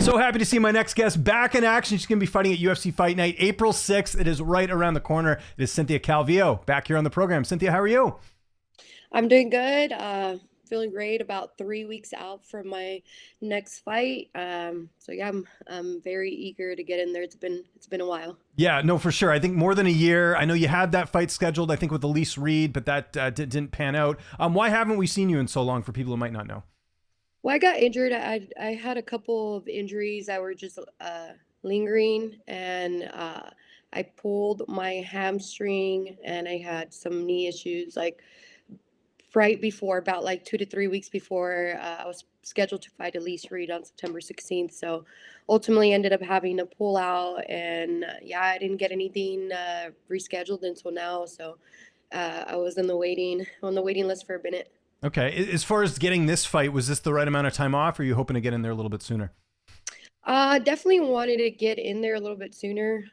So happy to see my next guest back in action. She's going to be fighting at UFC Fight Night, April 6th. It is right around the corner. It is Cynthia Calvillo back here on the program. Cynthia, how are you? I'm doing good. Feeling great. About 3 weeks out from my next fight. So yeah, I'm very eager to get in there. It's been a while. Yeah, no, for sure. I think more than a year. I know you had that fight scheduled, I think, with Elise Reed, but that didn't pan out. Why haven't we seen you in so long for people who might not know? Well, I got injured. I had a couple of injuries that were just lingering, and I pulled my hamstring, and I had some knee issues like right before, about like 2 to 3 weeks before I was scheduled to fight Elise Reed on September 16th. So ultimately ended up having to pull out, and yeah, I didn't get anything rescheduled until now. So I was on the waiting list for a minute. Okay. As far as getting this fight, was this the right amount of time off, or are you hoping to get in there a little bit sooner? Definitely wanted to get in there a little bit sooner.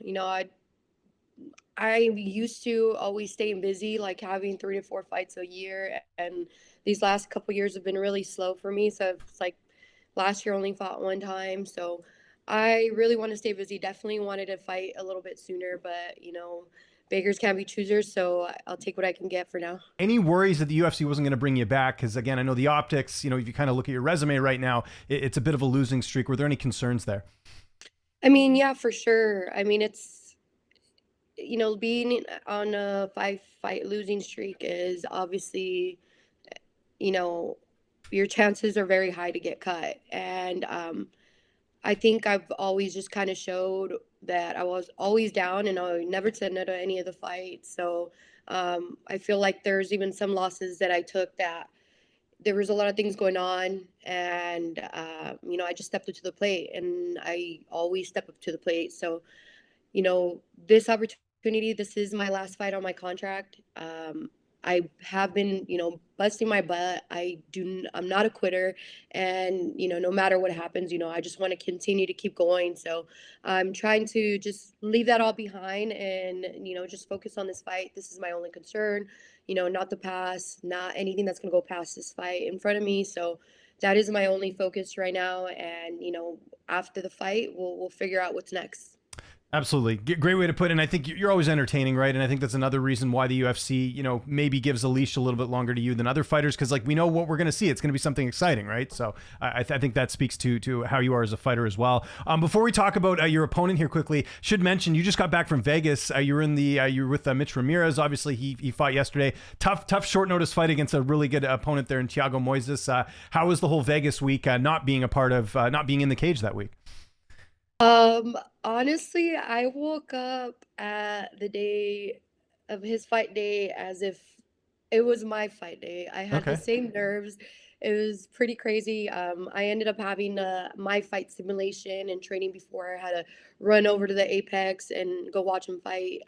I used to always staying busy, like having 3 to 4 fights a year, and these last couple years have been really slow for me. So it's like last year only fought one time. So I really want to stay busy. Definitely wanted to fight a little bit sooner, but beggars can't be choosers. So I'll take what I can get for now. Any worries that the UFC wasn't going to bring you back? Because again, I know the optics, if you kind of look at your resume right now, it's a bit of a losing streak. Were there any concerns there? I mean, yeah, for sure. I mean, it's being on a five-fight losing streak is obviously, you know, your chances are very high to get cut. And I think I've always just kind of showed that I was always down, and I never said no to any of the fights. So I feel like there's even some losses that I took that there was a lot of things going on, and I just stepped up to the plate, and I always step up to the plate. So this opportunity, this is my last fight on my contract. I have been, busting my butt. I'm not a quitter. And, no matter what happens, I just want to continue to keep going. So I'm trying to just leave that all behind and, just focus on this fight. This is my only concern, not the past, not anything that's going to go past this fight in front of me. So that is my only focus right now. And, after the fight, we'll figure out what's next. Absolutely. Great way to put it. And I think you're always entertaining, right? And I think that's another reason why the UFC, maybe gives a leash a little bit longer to you than other fighters. Cause like we know what we're going to see. It's going to be something exciting, right? So I think that speaks to how you are as a fighter as well. Before we talk about your opponent here quickly, should mention you just got back from Vegas. You were with Mitch Ramirez. Obviously he fought yesterday. Tough short notice fight against a really good opponent there in Thiago Moises. How was the whole Vegas week not being not being in the cage that week? Honestly, I woke up at the day of his fight day as if it was my fight day. I had the Okay. same nerves. It was pretty crazy. I ended up having my fight simulation and training before. I had to run over to the Apex and go watch him fight.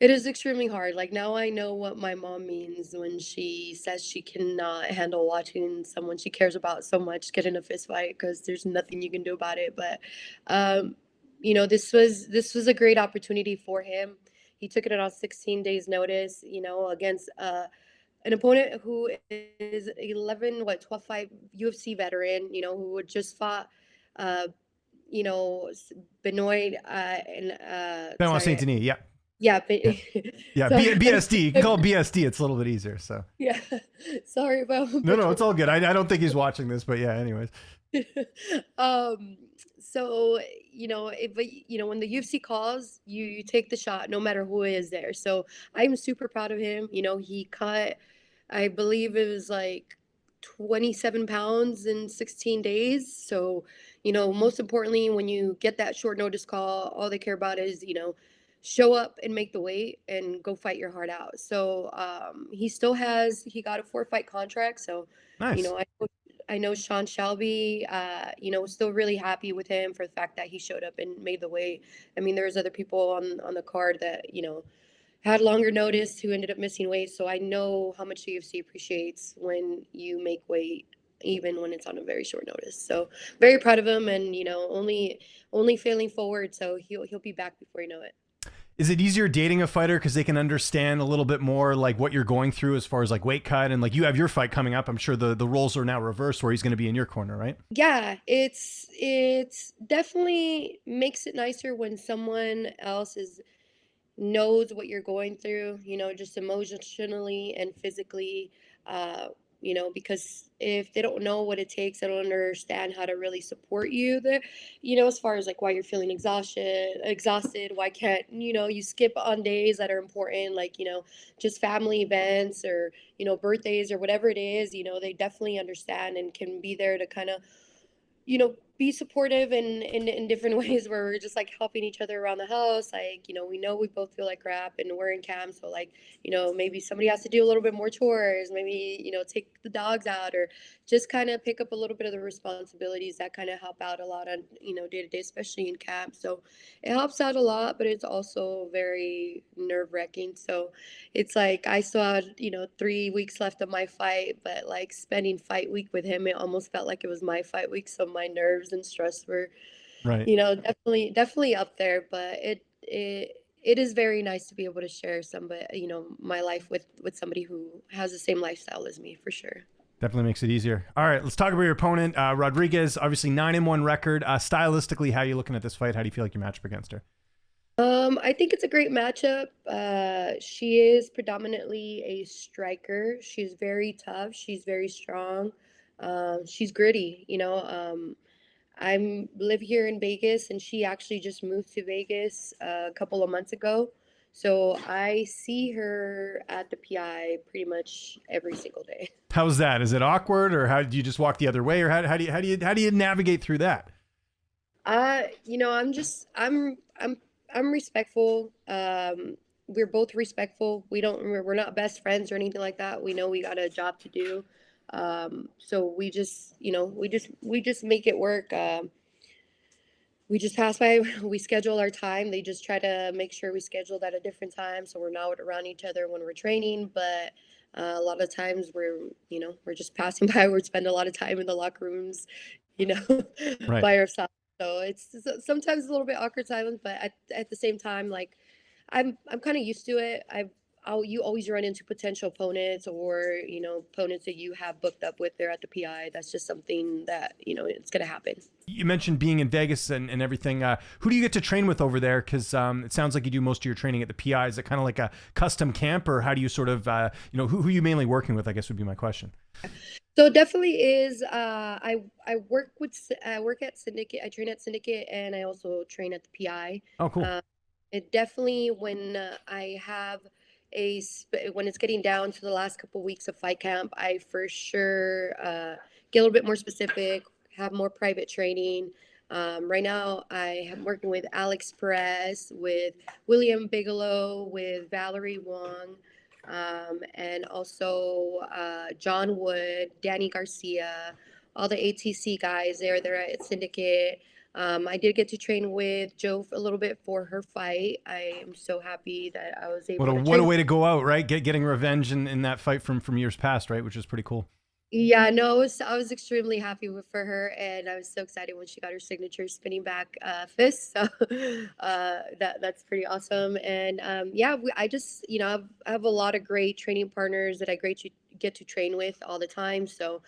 It is extremely hard. Like now I know what my mom means when she says she cannot handle watching someone she cares about so much get in a fist fight because there's nothing you can do about it. But um, this was a great opportunity for him. He took it on 16 days notice, against an opponent who is 11, 12 fight UFC veteran, who had just fought uh, Benoit and Benoit sorry. Saint Denis. Yeah. Yeah, but Yeah. Yeah. so BSD. You can call it BSD. It's a little bit easier. So yeah, sorry about no, it's butchering. all good. I don't think he's watching this, but yeah, anyways. um, so but when the UFC calls, you take the shot no matter who is there. So I'm super proud of him. He cut, I believe it was like 27 pounds in 16 days. So, most importantly, when you get that short notice call, all they care about is, show up and make the weight and go fight your heart out. So he got a 4 fight contract. So, Nice. I know Sean Shelby, was still really happy with him for the fact that he showed up and made the weight. I mean, there's other people on the card that, had longer notice who ended up missing weight. So I know how much the UFC appreciates when you make weight, even when it's on a very short notice. So very proud of him, and only failing forward. So he'll be back before you know it. Is it easier dating a fighter because they can understand a little bit more like what you're going through as far as like weight cut, and like you have your fight coming up? I'm sure the roles are now reversed where he's going to be in your corner, right? Yeah, it's definitely makes it nicer when someone else is knows what you're going through, just emotionally and physically, uh, because if they don't know what it takes, they don't understand how to really support you there, as far as like why you're feeling exhausted, why can't, you skip on days that are important, like, just family events or, birthdays or whatever it is, they definitely understand and can be there to kind of be supportive in different ways where we're just like helping each other around the house. Like, we know we both feel like crap and we're in camp. So like, maybe somebody has to do a little bit more chores, maybe, take the dogs out or just kind of pick up a little bit of the responsibilities that kind of help out a lot on, day to day, especially in camp. So it helps out a lot, but it's also very nerve wracking. So it's like I still had, 3 weeks left of my fight, but like spending fight week with him, it almost felt like it was my fight week. So my nerves and stress were, Right. definitely up there. But it is very nice to be able to share somebody, my life with somebody who has the same lifestyle as me, for sure. Definitely makes it easier. All right, let's talk about your opponent, Rodriguez. Obviously 9-1 record. Stylistically, how are you looking at this fight? How do you feel like you match up against her? I think it's a great matchup. She is predominantly a striker. She's very tough. She's very strong. She's gritty. I live here in Vegas, and she actually just moved to Vegas a couple of months ago. So I see her at the PI pretty much every single day. How's that? Is it awkward, or how do you just walk the other way, or how do you navigate through that? I'm respectful. We're both respectful. We're not best friends or anything like that. We know we got a job to do. So we just make it work. We just pass by, we schedule our time. They just try to make sure we scheduled at a different time so we're not around each other when we're training. But a lot of times we're just passing by. We spend a lot of time in the locker rooms, you know, Right. by ourselves. So it's sometimes a little bit awkward silence, but at the same time, like I'm kind of used to it. You always run into potential opponents or opponents that you have booked up with there at the PI. That's just something that it's gonna happen. You mentioned being in Vegas and everything. Who do you get to train with over there? Because it sounds like you do most of your training at the PI. Is it kind of like a custom camp, or how do you sort of, who are you mainly working with, I guess would be my question. So it definitely is. I work at Syndicate. I train at Syndicate, and I also train at the PI. Oh, cool. It definitely when I have when it's getting down to the last couple weeks of fight camp, I for sure get a little bit more specific, have more private training. Right now, I am working with Alex Perez, with William Bigelow, with Valerie Wong, and also John Wood, Danny Garcia, all the ATC guys. They're at Syndicate. I did get to train with Joe a little bit for her fight. I am so happy that I was What able a to what a train. way to go out, right? Getting revenge in that fight from years past, right? Which is pretty cool. Yeah, no, I was extremely happy for her, and I was so excited when she got her signature spinning back fist. So that's pretty awesome. And yeah, I just I have a lot of great training partners that I get to train with all the time. So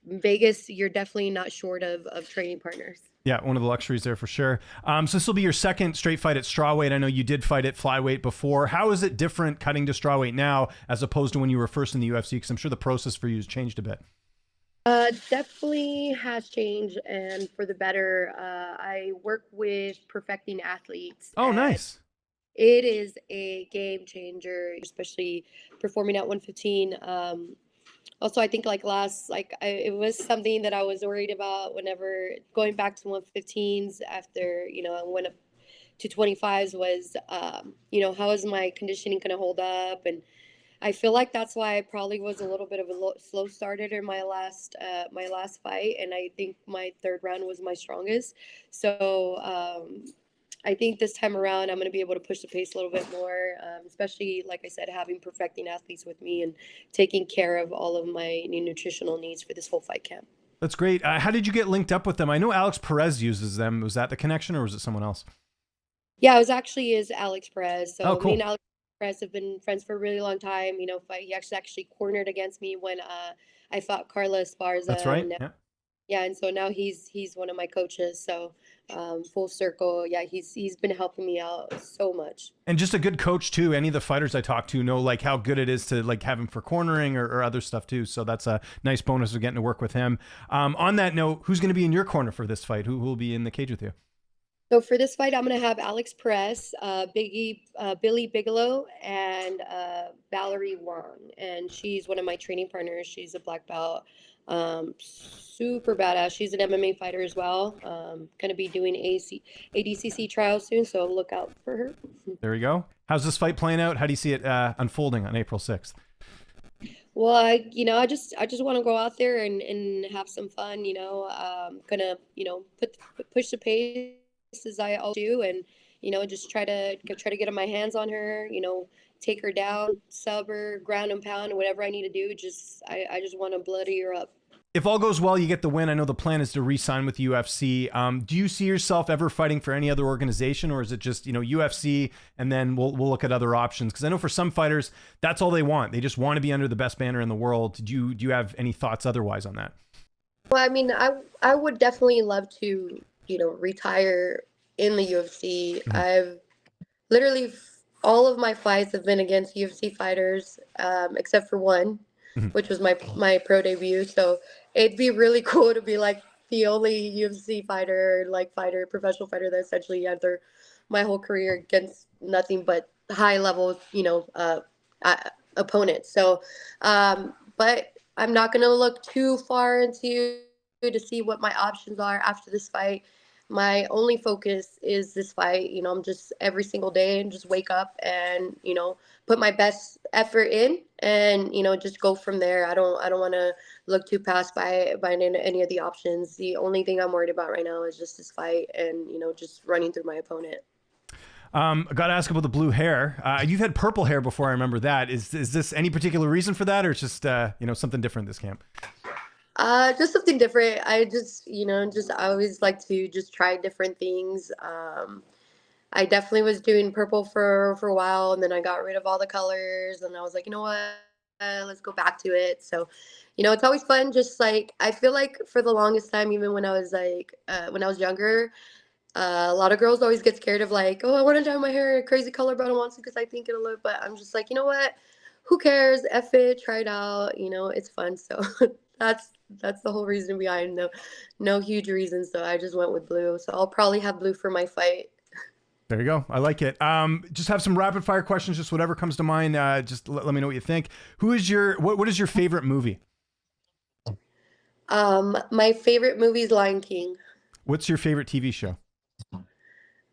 Vegas, you're definitely not short of training partners. Yeah, one of the luxuries there for sure. So this will be your second straight fight at strawweight. I know you did fight at flyweight before. How is it different cutting to strawweight now as opposed to when you were first in the UFC? Because I'm sure the process for you has changed a bit. Definitely has changed, and for the better. I work with perfecting athletes, Oh, and nice. it is a game changer, especially performing at 115. Also, I think like it was something that I was worried about whenever going back to 115s after, I went up to 25s was, how is my conditioning going to hold up? And I feel like that's why I probably was a little bit of a slow starter in my last fight. And I think my third round was my strongest. So, I think this time around, I'm going to be able to push the pace a little bit more, especially, like I said, having perfecting athletes with me and taking care of all of my nutritional needs for this whole fight camp. That's great. How did you get linked up with them? I know Alex Perez uses them. Was that the connection, or was it someone else? Yeah, it was actually is Alex Perez. Oh, So me and cool. Alex Perez have been friends for a really long time. He actually cornered against me when I fought Carla That's Esparza, right. and Yeah. yeah, and so now he's one of my coaches. So full circle, yeah, he's been helping me out so much. And just a good coach too. Any of the fighters I talk to know like how good it is to like have him for cornering or other stuff too. So that's a nice bonus of getting to work with him. On that note, who's going to be in your corner for this fight? Who will be in the cage with you? So for this fight, I'm gonna have Alex Perez, Billy Bigelow, and Valerie Wong, and she's one of my training partners. She's a black belt, super badass. She's an MMA fighter as well. Gonna be doing ADCC trials soon, so look out for her. There we go. How's this fight playing out? How do you see it unfolding on April 6th? Well, I just want to go out there and have some fun. Gonna push the pace as I always do, and just try to get my hands on her. Take her down, sub her, ground and pound, whatever I need to do. I just want to bloody her up. If all goes well, you get the win. I know the plan is to re-sign with UFC. Do you see yourself ever fighting for any other organization, or is it just UFC and then we'll look at other options? Because I know for some fighters, that's all they want. They just want to be under the best banner in the world. Do you have any thoughts otherwise on that? Well, I mean, I would definitely love to retire in the UFC. Mhm. I've literally all of my fights have been against UFC fighters, except for one, Mhm. which was my pro debut. So it'd be really cool to be like the only UFC fighter, professional fighter that essentially had my whole career against nothing but high level, uh, opponents. So, but I'm not gonna look too far into to see what my options are after this fight. My only focus is this fight. I'm just every single day and just wake up and put my best effort in and just go from there. I don't want to look too past by any of the options. The only thing I'm worried about right now is just this fight and just running through my opponent. I got to ask about the blue hair. You've had purple hair before. I remember that. Is this any particular reason for that, or it's just something different this camp? Just something different. I always like to just try different things. I definitely was doing purple for a while, and then I got rid of all the colors, and I was like, you know what, let's go back to it. So, it's always fun. Just like I feel like for the longest time, even when I was younger, a lot of girls always get scared of like, oh, I want to dye my hair a crazy color, but I don't want to because I think it'll look. But I'm just like, you know what? Who cares? F it, try it out. It's fun. So that's that's the whole reason behind. No huge reasons. So I just went with blue. So I'll probably have blue for my fight. There you go. I like it. Just have some rapid fire questions, just whatever comes to mind. Just let me know what you think. What is your favorite movie? My favorite movie is Lion King. What's your favorite TV show?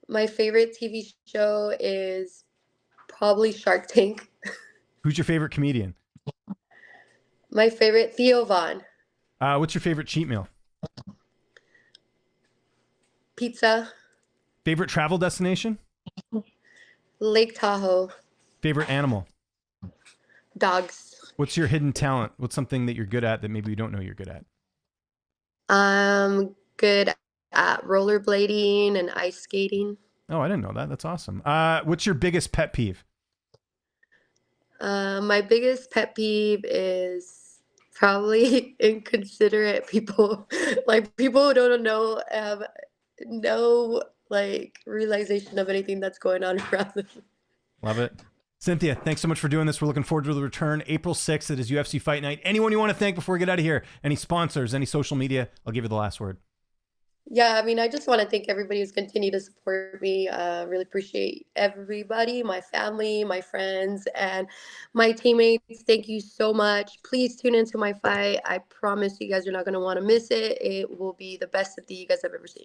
My favorite TV show is probably Shark Tank. Who's your favorite comedian? My favorite Theo Vaughn. What's your favorite cheat meal? Pizza. Favorite travel destination? Lake Tahoe. Favorite animal? Dogs. What's your hidden talent? What's something that you're good at that maybe you don't know you're good at? Good at rollerblading and ice skating. Oh, I didn't know that. That's awesome. What's your biggest pet peeve? My biggest pet peeve is probably inconsiderate people, like people who don't know have no like realization of anything that's going on around them. Love it. Cynthia, thanks so much for doing this. We're looking forward to the return. April 6th, it is UFC Fight Night. Anyone you want to thank before we get out of here? Any sponsors, any social media? I'll give you the last word. Yeah, I mean, I just want to thank everybody who's continued to support me. Really appreciate everybody, my family, my friends, and my teammates. Thank you so much. Please tune into my fight. I promise you guys are not going to want to miss it. It will be the best that you guys have ever seen.